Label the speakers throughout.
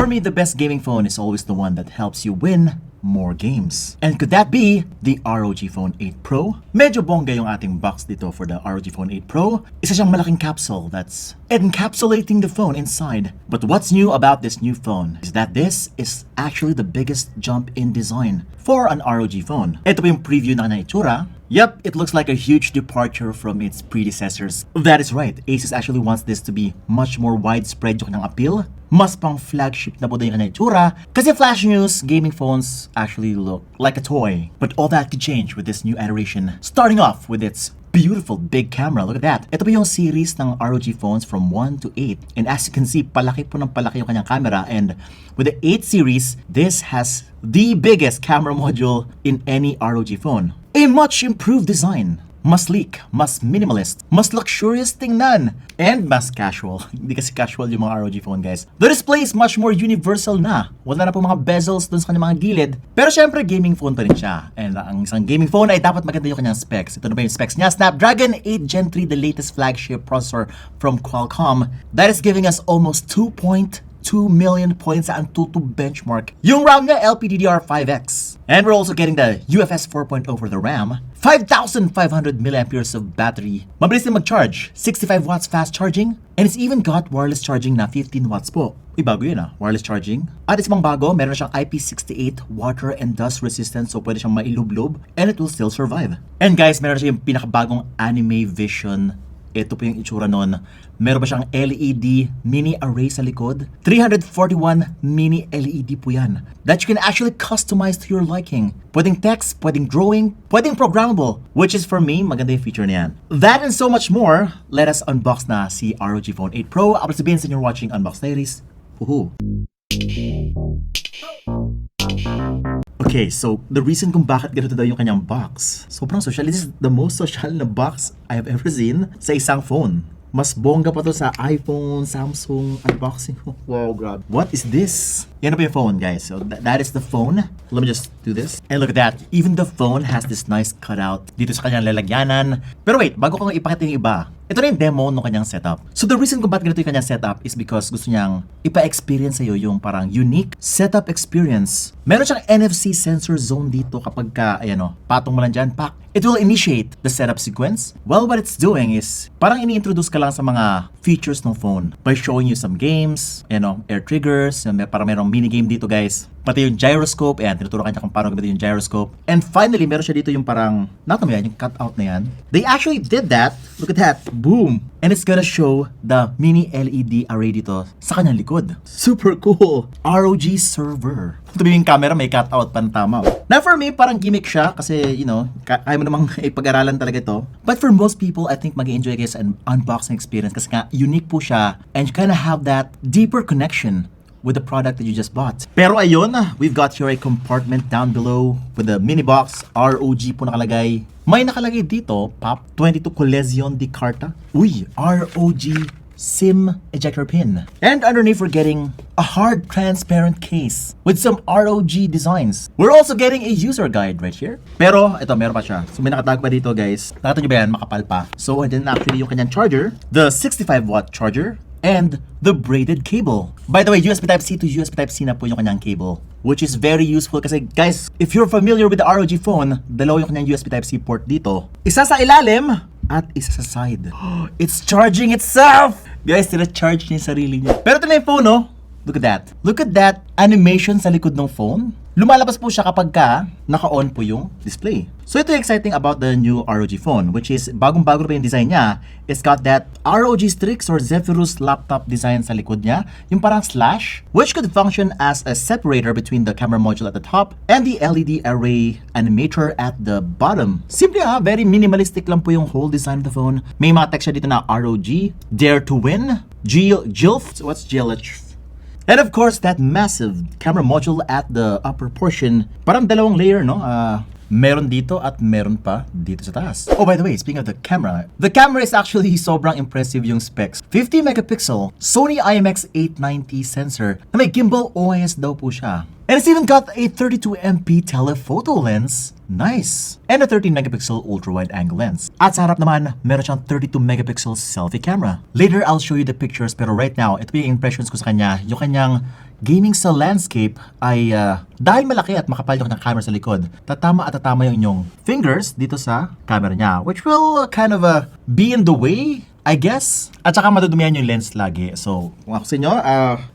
Speaker 1: For me, the best gaming phone is always the one that helps you win more games. And could that be the ROG Phone 8 Pro? Medyo bongga yung ating box dito for the ROG Phone 8 Pro. Isa siyang malaking capsule that's encapsulating the phone inside. But what's new about this new phone is that this is actually the biggest jump in design for an ROG phone. Ito po yung preview na kanyang itsura. Yep, it looks like a huge departure from its predecessors. That is right, Asus actually wants this to be much more widespread yung kanyang appeal. Mas pang flagship na po din yung kanyang itsura. Kasi flash news, gaming phones actually look like a toy. But all that could change with this new iteration. Starting off with its beautiful big camera. Look at that. Ito po yung series ng ROG phones from 1 to 8. And as you can see, palaki po ng palaki yung kanyang camera. And with the 8 series, this has the biggest camera module in any ROG phone. A much improved design. Mas sleek, mas minimalist, mas luxurious tingnan, and mas casual. Hindi kasi casual yung mga ROG phone, guys. The display is much more universal na. Wala na po mga bezels dun sa kanyang mga gilid. Pero syempre, gaming phone pa rin siya. And ang isang gaming phone ay dapat maganda yung kanyang specs. Ito na ba yung specs niya? Snapdragon 8 Gen 3, the latest flagship processor from Qualcomm. That is giving us almost 2.2 million points sa Antutu benchmark. Yung RAM niya, LPDDR5X. And we're also getting the UFS 4.0 for the RAM. 5,500 milliamperes of battery. Mabilis din mag-charge. 65 watts fast charging. And it's even got wireless charging na 15 watts po. Uy, bago yun wireless charging. At isang bago, meron na siyang IP68 water and dust resistant, so pwede siyang mailublob and it will still survive. And guys, meron na siya yung pinakabagong anime vision. Ito po yung itsura nun. Meron ba siyang LED mini array sa likod? 341 mini LED po yan. That you can actually customize to your liking. Pwedeng text, pwedeng drawing, pwedeng programmable. Which is for me, maganda yung feature na yan. That and so much more, let us unbox na si ROG Phone 8 Pro. Ako sabihin sa inyo watching Unbox Diaries. Woohoo! Okay, so the reason kung bakit ganito daw yung kanyang box, sobrang social. This is the most social na box I have ever seen sa isang phone. Mas bongga pa to sa iPhone, Samsung, unboxing. Wow, grabe. What is this? Yan na po yung phone, guys. So that is the phone. Let me just do this. And look at that. Even the phone has this nice cutout dito sa kanyang lalagyanan. Pero wait, bago ko ipakita yung iba, ito na yung demo ng kanyang setup. So the reason kung bakit ganito yung kanyang setup is because gusto niyang ipa-experience sa'yo yung parang unique setup experience. Meron siyang NFC sensor zone dito kapag ka, ayan patong mo lang dyan, pak. It will initiate the setup sequence. Well, what it's doing is parang ini-introduce ka lang sa mga features ng phone by showing you some games, air triggers, parang merong mini game dito, guys. Pati yung gyroscope, ayan, tinuturo ka niya kung paano gamitin yung gyroscope. And finally, meron siya dito yung parang, nato mo yan, yung cutout na yan. They actually did that. Look at that. Boom! And it's gonna show the mini LED array dito sa kanyang likod. Super cool! ROG server. Ito yung camera, may cutout pa ng tama. Now for me, parang gimmick siya kasi, kaya mo namang ipag-aralan talaga ito. But for most people, I think mag-enjoy guys an unboxing experience kasi nga, unique po siya and you kinda have that deeper connection with the product that you just bought. Pero ayun, we've got here a compartment down below with the mini box. ROG po nakalagay. May nakalagay dito, Pop 22 Colezion de Carta. Uy, ROG SIM ejector pin. And underneath we're getting a hard transparent case with some ROG designs. We're also getting a user guide right here. Pero ito, meron pa siya. So may nakatag pa dito, guys. Nakita nyo ba yan? Makapal pa. So and then actually yung kanyang charger, the 65 watt charger, and the braided cable. By the way, USB Type-C to USB Type-C na po yung kanyang cable, which is very useful kasi guys, if you're familiar with the ROG phone, dalawa yung kanyang USB Type-C port dito. Isa sa ilalim at isa sa side. It's charging itself! Guys, tina-charge niya yung sarili niya. Pero ito na yung phone, Look at that. Look at that animation sa likod ng phone. Lumalabas po siya kapag naka-on po yung display. So ito yung exciting about the new ROG phone, which is bagong-bago pa yung design niya. It's got that ROG Strix or Zephyrus laptop design sa likod niya, yung parang slash, which could function as a separator between the camera module at the top and the LED array animator at the bottom. Simple very minimalistic lang po yung whole design of the phone. May mga text siya dito na ROG, Dare to Win, GILF, what's GILF? And of course, that massive camera module at the upper portion. Parang dalawang layer, Meron dito at meron pa dito sa taas. Oh, by the way, speaking of the camera is actually sobrang impressive yung specs. 50 megapixel Sony IMX890 sensor na may gimbal OIS daw po siya. And it's even got a 32MP telephoto lens. Nice! And a 13 megapixel ultra-wide angle lens. At sa harap naman, meron siyang 32 megapixel selfie camera. Later, I'll show you the pictures pero right now, ito yung impressions ko sa kanya. Yung kanyang gaming sa landscape ay dahil malaki at makapal yung camera sa likod, tatama yung inyong fingers dito sa camera niya, which will kind of be in the way, I guess. At saka madudumihan yung lens lagi. So, kung ako sa inyo,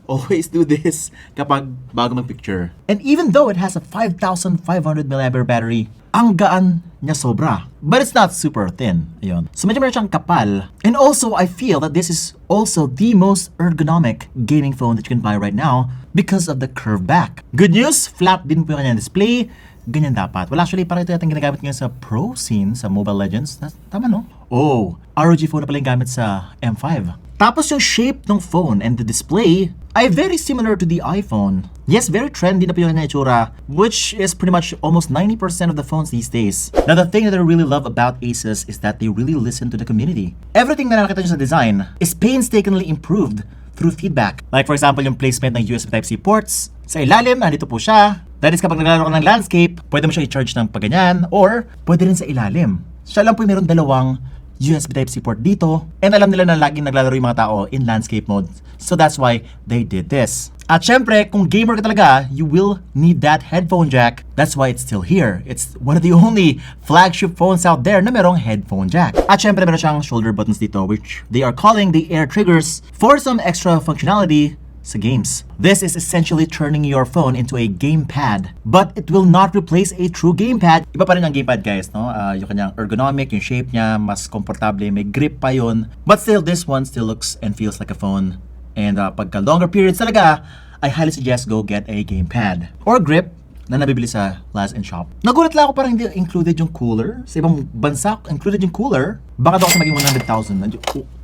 Speaker 1: always do this kapag bago mag-picture. And even though it has a 5,500 mAh battery, ang gaan niya sobra. But it's not super thin. Ayun. So medyo meron siyang kapal. And also, I feel that this is also the most ergonomic gaming phone that you can buy right now because of the curved back. Good news, flat din po yung kanyang display. Ganyan dapat. Well, actually, parang ito yatang ginagamit ngayon sa pro scene sa Mobile Legends. Tama, no? Oh, ROG Phone na pala yung gamit sa M5. Tapos yung shape ng phone and the display ay very similar to the iPhone. Yes, very trendy na po yung itsura, which is pretty much almost 90% of the phones these days. Now, the thing that I really love about Asus is that they really listen to the community. Everything na nakita nyo sa design is painstakingly improved through feedback. Like for example, yung placement ng USB Type-C ports. Sa ilalim, nandito po siya. That is kapag naglalaro ka ng landscape, pwede mo siya i-charge ng paganyan, or pwede rin sa ilalim. Siya lang po meron dalawang USB Type-C port dito, and alam nila na laging naglalaro yung mga tao in landscape mode. So that's why they did this. At syempre, kung gamer ka talaga, you will need that headphone jack. That's why it's still here. It's one of the only flagship phones out there na merong headphone jack. At syempre, meron siyang shoulder buttons dito, which they are calling the air triggers for some extra functionality sa games. This is essentially turning your phone into a gamepad, but it will not replace a true gamepad. Iba pa rin ang gamepad, guys, no? Yung kanyang ergonomic, yung shape niya, mas komportable, may grip pa yun. But still, this one still looks and feels like a phone. And pagka longer periods talaga, I highly suggest go get a gamepad or grip na nabibili sa Laz & Shop. Nagulat lang ako parang hindi included yung cooler. Sa ibang bansa, included yung cooler. Baka daw kasi maging 100,000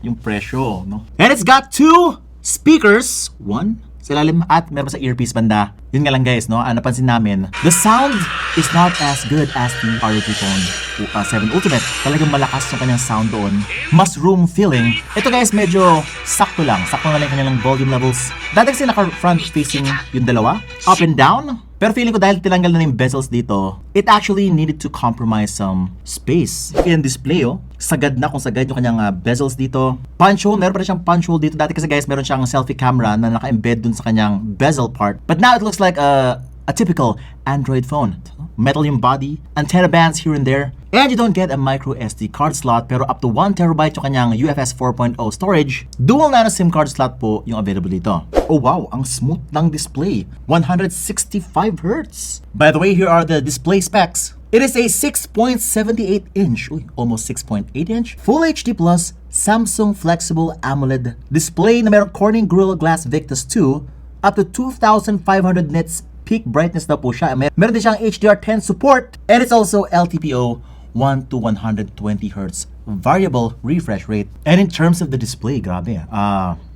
Speaker 1: yung presyo, no? And it's got two speakers, one sa ilalim at meron pa sa earpiece banda. Yun nga lang guys, no? Napansin namin, the sound is not as good as the ROG Phone 7 Ultimate. Talagang malakas yung kanyang sound doon. Mas room filling. Ito guys, medyo sakto lang. Sakto na lang yung kanyang volume levels. Dati kasi naka-front facing yung dalawa, up and down. Pero feeling ko dahil tinanggal na yung bezels dito, it actually needed to compromise some space. Yung display, sagad na kung sagad yung kanyang bezels dito. Punch hole, meron pa rin siyang punch hole dito. Dati kasi guys, meron siyang selfie camera na naka-embed dun sa kanyang bezel part. But now it looks like a typical Android phone. Metal yung body, antenna bands here and there, and you don't get a micro SD card slot, pero up to 1TB yung kanyang UFS 4.0 storage. Dual nano SIM card slot po yung available dito. Oh wow, ang smooth ng display. 165Hz. By the way, here are the display specs. It is a 6.78-inch, almost 6.8-inch, Full HD Plus Samsung Flexible AMOLED display na merong Corning Gorilla Glass Victus 2, up to 2,500 nits peak brightness na po siya. Meron din siyang HDR10 support, and it's also LTPO 1 to 120Hz variable refresh rate. And in terms of the display, grabe.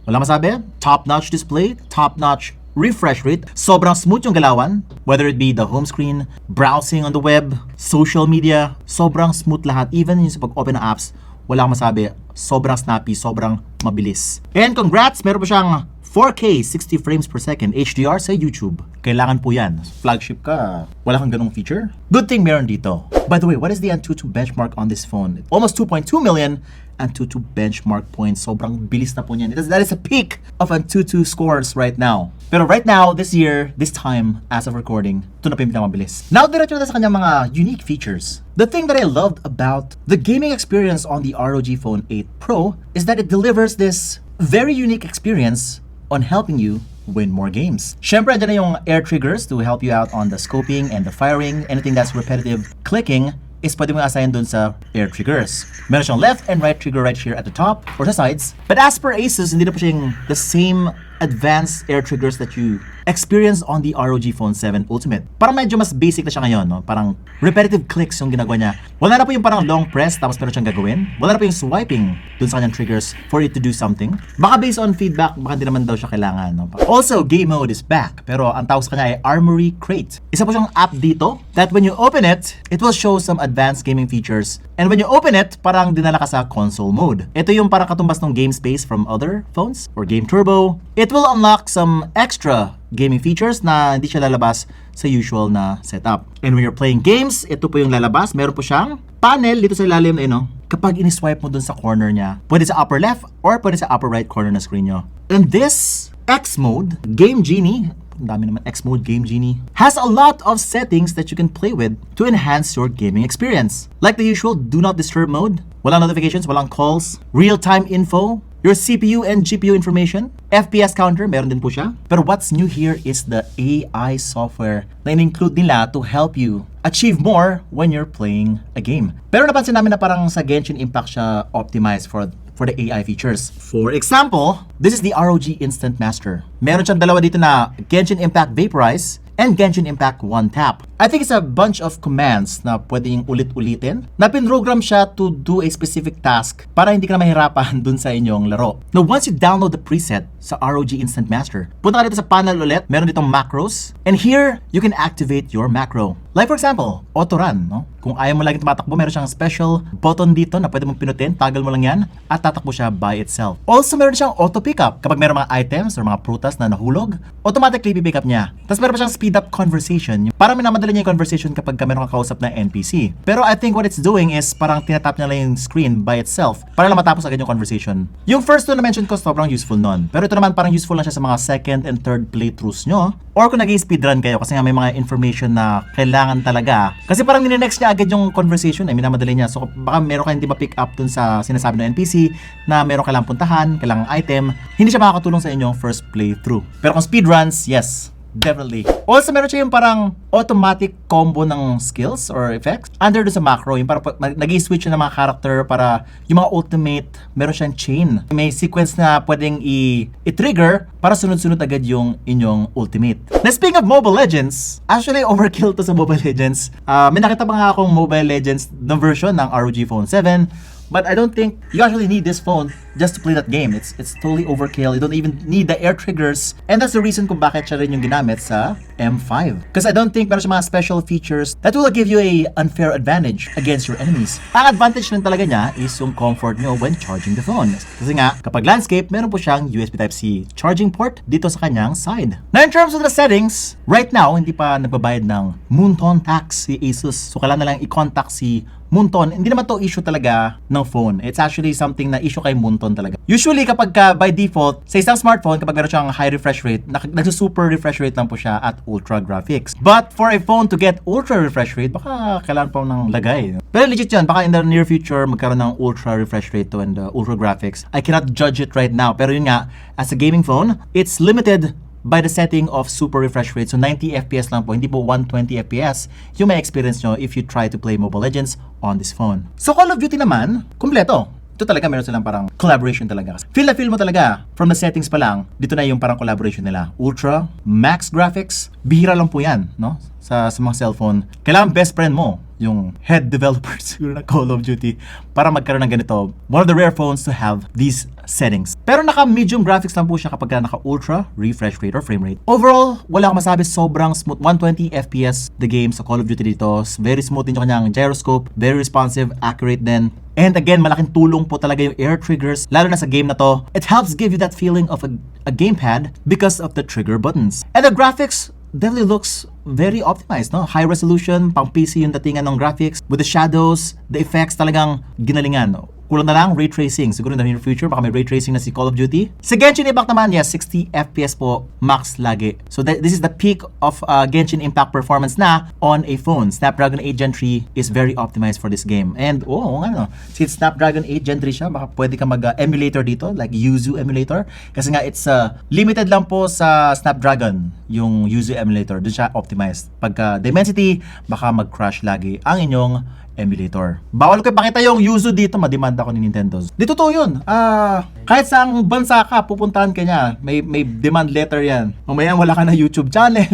Speaker 1: Wala masabi? Top-notch display, top-notch refresh rate. Sobrang smooth yung galawan, whether it be the home screen, browsing on the web, social media, sobrang smooth lahat. Even yung sa pag-open ng apps, wala akong masabi. Sobrang snappy, sobrang mabilis. And congrats, meron pa siyang 4K 60 frames per second HDR sa YouTube. Kailangan po yan. Flagship ka, wala kang ganong feature? Good thing meron dito. By the way, what is the Antutu benchmark on this phone? Almost 2.2 million Antutu benchmark points. Sobrang bilis na po niyan. That is a peak of Antutu scores right now. Pero right now, this year, this time, as of recording, ito na po yung mabilis. Now, diretso na sa kanyang mga unique features. The thing that I loved about the gaming experience on the ROG Phone 8 Pro is that it delivers this very unique experience on helping you win more games. Syempre, andyan na yung air triggers to help you out on the scoping and the firing. Anything that's repetitive clicking is pwede mo assign dun sa air triggers. Meron siyang left and right trigger right here at the top or sa sides. But as per Asus, hindi na po siyang the same advanced air triggers that you experience on the ROG Phone 7 Ultimate. Parang medyo mas basic na siya ngayon, no? Parang repetitive clicks yung ginagawa niya. Wala na po yung parang long press tapos meron siyang gagawin. Wala na po yung swiping dun sa kanyang triggers for it to do something. Baka based on feedback, baka hindi naman daw siya kailangan, no? Also, game mode is back. Pero ang tawag sa kanya ay Armory Crate. Isa po siyang app dito that when you open it, it will show some advanced gaming features. And when you open it, parang dinala ka sa console mode. Ito yung parang katumbas ng game space from other phones or Game Turbo. It will unlock some extra gaming features na hindi siya lalabas sa usual na setup. And when you're playing games, ito po yung lalabas. Meron po siyang panel dito sa ilalim na kapag in-swipe mo dun sa corner niya, pwede sa upper left or pwede sa upper right corner na screen nyo. And this X mode, Game Genie, ang dami naman X mode, Game Genie, has a lot of settings that you can play with to enhance your gaming experience. Like the usual, do not disturb mode, walang notifications, walang calls, real-time info, your CPU and GPU information, FPS counter, meron din po siya. Pero what's new here is the AI software na in-include nila to help you achieve more when you're playing a game. Pero napansin namin na parang sa Genshin Impact siya optimized for the AI features. For example, this is the ROG Instant Master. Meron siyang dalawa dito na Genshin Impact Vaporize and Genshin Impact One Tap. I think it's a bunch of commands na pwedeng ulit-ulitin na pinrogram siya to do a specific task para hindi ka na mahirapan dun sa inyong laro. Now, once you download the preset sa ROG Instant Master, punta ka dito sa panel ulit, meron ditong macros, and here, you can activate your macro. Like for example, auto run, no? Kung ayaw mo laging tumatakbo, meron siyang special button dito na pwede mong pinutin, toggle mo lang yan, at tatakbo siya by itself. Also, meron siyang auto pickup. Kapag meron mga items or mga prutas na nahulog, automatically pipick up niya. Tapos meron pa siyang speed up conversation. Parang minamadali niya yung conversation kapag meron kang kausap na NPC. Pero I think what it's doing is parang tinatap niya lang yung screen by itself para lang matapos agad yung conversation. Yung first two na mention ko, sobrang useful nun. Pero ito naman parang useful lang siya sa mga second and third playthroughs nyo. Or kung nag-speedrun kayo kasi nga may mga information na kailangan talaga. Kasi parang ninenext niya agad yung conversation, minamadali niya. So baka meron kayong di ma-pick up dun sa sinasabi ng NPC na meron kailangang puntahan, kailangang item, hindi siya makakatulong sa inyong first playthrough. Pero kung speedruns, yes, definitely. Also, meron siya yung parang automatic combo ng skills or effects. Under doon sa macro, yung parang nag-i-switch ng mga character para yung mga ultimate, meron siyang chain. May sequence na pwedeng i-trigger para sunod-sunod agad yung inyong ultimate. Na speaking of Mobile Legends, actually overkill to sa Mobile Legends. May nakita pa nga akong Mobile Legends na version ng ROG Phone 7. But I don't think you actually need this phone just to play that game. It's totally overkill. You don't even need the air triggers. And that's the reason kung bakit siya rin yung ginamit sa M5. Because I don't think meron siya mga special features that will give you a unfair advantage against your enemies. Ang advantage lang talaga niya is yung comfort nyo when charging the phone. Kasi nga, kapag landscape, meron po siyang USB Type-C charging port dito sa kanyang side. Now in terms of the settings, right now, hindi pa nagbabayad ng Moonton tax si Asus. So kailangan na lang i-contact si Moonton. Hindi naman to issue talaga ng phone. It's actually something na issue kay Moonton talaga. Usually kapag by default, sa isang smartphone, kapag meron siyang high refresh rate, nagsu-super refresh rate lang po siya at ultra graphics. But for a phone to get ultra refresh rate, baka kailangan pa ng lagay. Pero legit yun, baka in the near future, magkaroon ng ultra refresh rate to and ultra graphics. I cannot judge it right now. Pero yun nga, as a gaming phone, it's limited by the setting of super refresh rate. So 90 FPS lang po, hindi po 120 FPS yung may experience nyo if you try to play Mobile Legends on this phone. So Call of Duty naman, kumpleto. Ito talaga meron silang parang collaboration talaga. Feel na feel mo talaga from the settings pa lang, dito na yung parang collaboration nila. Ultra, max graphics, bihira lang po yan, no? Sa mga cellphone. Kailangan best friend mo yung head developer siguro na Call of Duty para magkaroon ng ganito. One of the rare phones to have these settings. Pero naka-medium graphics lang po siya kapag naka-ultra refresh rate or frame rate. Overall, wala akong masabi, sobrang smooth. 120 FPS the game sa Call of Duty dito. Very smooth din yung kanyang gyroscope, very responsive, accurate din. And again, malaking tulong po talaga yung air triggers, lalo na sa game na to. It helps give you that feeling of a gamepad because of the trigger buttons. And the graphics definitely looks very optimized, no? High resolution, pang PC yung datingan ng graphics. With the shadows, the effects talagang ginalingan, no? Kulang na lang ray tracing. Siguro in the near future, baka may ray tracing na si Call of Duty. Sa Genshin Impact naman, yes, 60 FPS po, max lagi. So this is the peak of Genshin Impact performance na on a phone. Snapdragon 8 Gen 3 is very optimized for this game. And, since Snapdragon 8 Gen 3 siya, baka pwede ka mag-emulator dito, like Yuzu emulator. Kasi nga, it's limited lang po sa Snapdragon, yung Yuzu emulator. Doon siya optimized. Pagka Dimensity, baka mag-crash lagi ang inyong emulator. Bawal ko ipakita yung Yuzu dito, mademanda ko ni Nintendo. Dito to yun. Kahit saang bansa ka, pupuntahan ka niya. May demand letter yan. Mamaya wala ka na YouTube channel.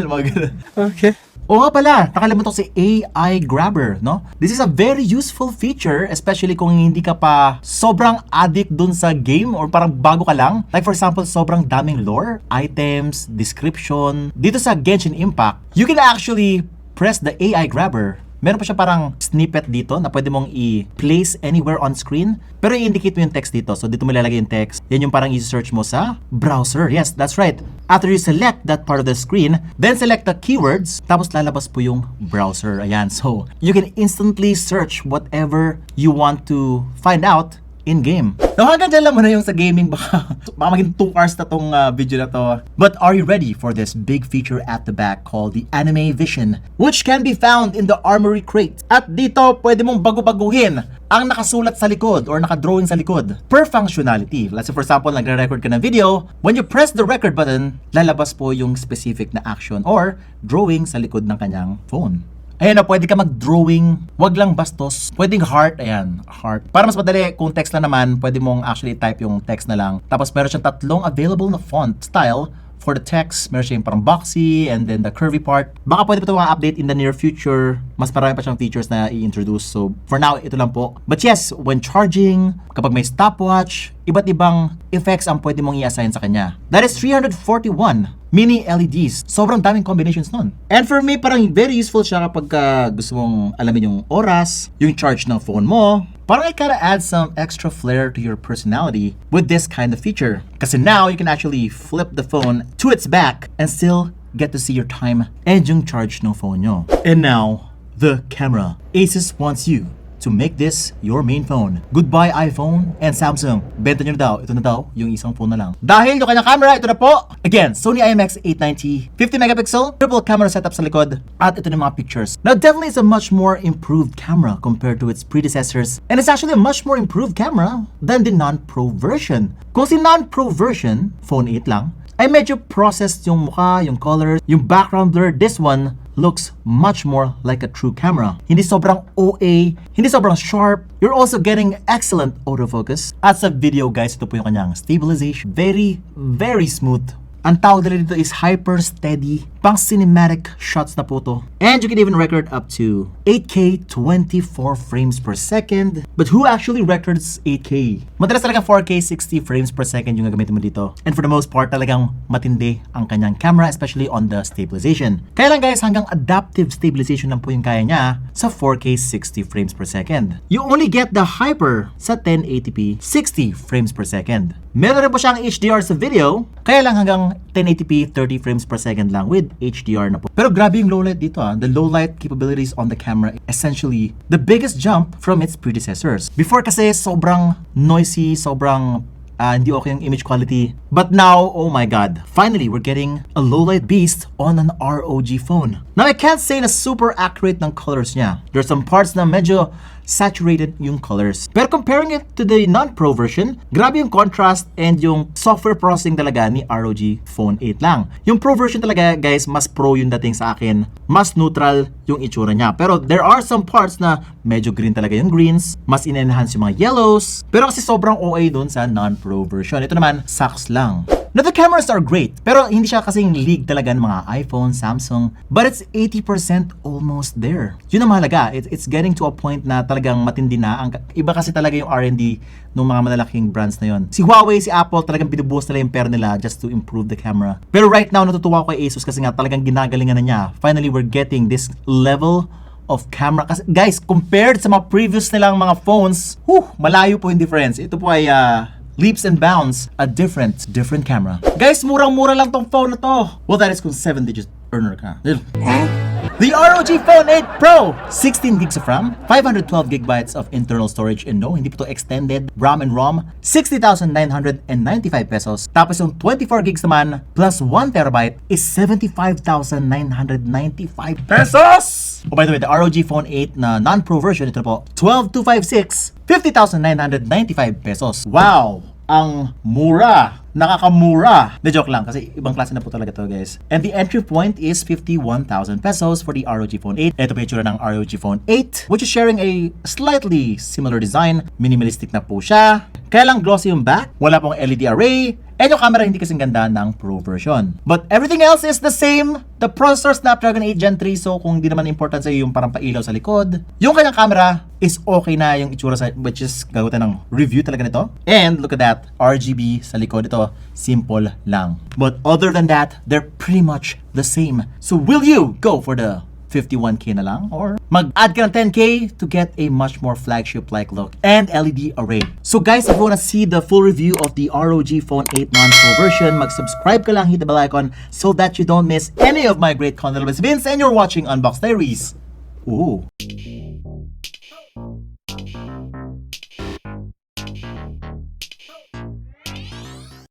Speaker 1: Okay. O nga pala, nakalimutan ko si AI Grabber, no? This is a very useful feature, especially kung hindi ka pa sobrang addict dun sa game or parang bago ka lang. Like for example, sobrang daming lore, items, description. Dito sa Genshin Impact, you can actually press the AI Grabber. Meron pa siya parang snippet dito na pwede mong i-place anywhere on screen. Pero i-indicate mo yung text dito. So dito mo lalagay yung text. Yan yung parang i-search mo sa browser. Yes, that's right. After you select that part of the screen, then select the keywords. Tapos lalabas po yung browser. Ayan. So you can instantly search whatever you want to find out in-game. Now hanggang dyan lang muna yung sa gaming, baka maging 2 hours na tong video na to. But are you ready for this big feature at the back called the Anime Vision, which can be found in the Armory crate. At dito, pwede mong bago-baguhin ang nakasulat sa likod or nakadrawing sa likod per functionality. Let's say for example, nagre-record ka ng video, when you press the record button, lalabas po yung specific na action or drawing sa likod ng kanyang phone. Ayan na, pwede ka mag-drawing, wag lang bastos. Pwedeng heart, ayan, heart. Para mas madali, kung text na naman, pwede mong actually type yung text na lang. Tapos meron siyang 3 available na font style. For the text, meron siyang parang boxy and then the curvy part. Baka pwede pa ito update in the near future. Mas marami pa siyang features na i-introduce. So, for now, ito lang po. But yes, when charging, kapag may stopwatch, iba't ibang effects ang pwede mong i-assign sa kanya. That is 341 mini LEDs. Sobrang daming combinations nun. And for me, parang very useful siya kapag gusto mong alamin yung oras, yung charge ng phone mo. Parang I kinda add some extra flair to your personality with this kind of feature. Kasi now, you can actually flip the phone to its back and still get to see your time and yung charge ng phone nyo. And now, the camera. Asus wants you to make this your main phone. Goodbye iPhone and Samsung. Benta nyo na daw. Ito na daw, yung isang phone na lang. Dahil yung kanyang camera, ito na po. Again, Sony IMX890, 50 megapixel, triple camera setup sa likod, at ito na mga pictures. Now, definitely it's a much more improved camera compared to its predecessors. And it's actually a much more improved camera than the non-pro version. Kung si non-pro version, phone 8 lang, ay medyo processed yung mukha, yung colors, yung background blur. This one looks much more like a true camera. Hindi sobrang OA, hindi sobrang sharp. You're also getting excellent autofocus. At sa video guys, ito po yung kanyang stabilization. Very, very smooth. Ang tawag nila dito is hyper steady, pang cinematic shots na po to. And you can even record up to 8K 24 frames per second. But who actually records 8K? Madalas talaga 4K 60 frames per second yung gagamitin mo dito. And for the most part, talagang matindi ang kanyang camera, especially on the stabilization. Kaya lang guys, hanggang adaptive stabilization lang po yung kaya niya sa 4K 60 frames per second. You only get the hyper sa 1080p 60 frames per second. Meron rin po siyang HDR sa video, kaya lang hanggang 1080p 30 frames per second lang with HDR na po. Pero grabe yung low light dito The low light capabilities on the camera, essentially the biggest jump from its predecessors. Before kasi sobrang noisy, sobrang hindi okay yung image quality. But now, oh my god, finally we're getting a low light beast on an ROG phone. Now I can't say na super accurate ng colors niya. There's some parts na medyo saturated yung colors. Pero comparing it to the non-pro version, grabe yung contrast and yung software processing talaga ni ROG Phone 8 lang. Yung pro version talaga guys, mas pro yung dating sa akin. Mas neutral yung itsura niya. Pero there are some parts na medyo green talaga yung greens, mas in-enhance yung mga yellows. Pero kasi sobrang OA dun sa non-pro version. Ito naman, sucks lang. Now the cameras are great, pero hindi siya kasing league talaga ng mga iPhone, Samsung, but it's 80% almost there. Yun ang mahalaga. It's getting to a point na talagang matindi na. Iba kasi talaga yung R&D ng mga malalaking brands na yon. Si Huawei, si Apple, talagang binubuhos nila yung pera nila just to improve the camera. Pero right now, natutuwa ko kay Asus kasi nga talagang ginagalingan na niya. Finally, we're getting this level of camera. Kasi, guys, compared sa mga previous nilang mga phones, malayo po yung difference. Ito po ay leaps and bounds a different camera. Guys, murang-mura lang tong phone na to. Well, that is kung 7-digit earner ka. The ROG Phone 8 Pro, 16 gigs of RAM, 512 gigabytes of internal storage, and no, hindi po to extended RAM and ROM, 60,995 pesos. Tapos yung 24 gigs naman plus 1 terabyte is 75,995 pesos. Oh, by the way, the ROG Phone 8 na non-pro version, ito po, 12,256, 50,995 pesos. Wow! Ang mura! Nakakamura! The joke lang, kasi ibang klase na po talaga to guys. And the entry point is 51,000 pesos for the ROG Phone 8. Ito po yung tsura ng ROG Phone 8, which is sharing a slightly similar design. Minimalistic na po siya. Kaya lang glossy yung back, wala pong LED array, and yung camera hindi kasing ganda ng Pro version. But everything else is the same. The processor Snapdragon 8 Gen 3, so kung di naman important sa iyo yung parang pailaw sa likod, yung kanyang camera is okay na yung itsura sa, which is gagawin ng review talaga nito. And look at that, RGB sa likod. Ito, simple lang. But other than that, they're pretty much the same. So will you go for the 51K na lang or mag-add ka ng 10K to get a much more flagship-like look and LED array? So guys, if you wanna see the full review of the ROG Phone 8 non-pro version, mag-subscribe ka lang, hit the bell icon so that you don't miss any of my great content. Vince, and you're watching Unbox Diaries. Ooh.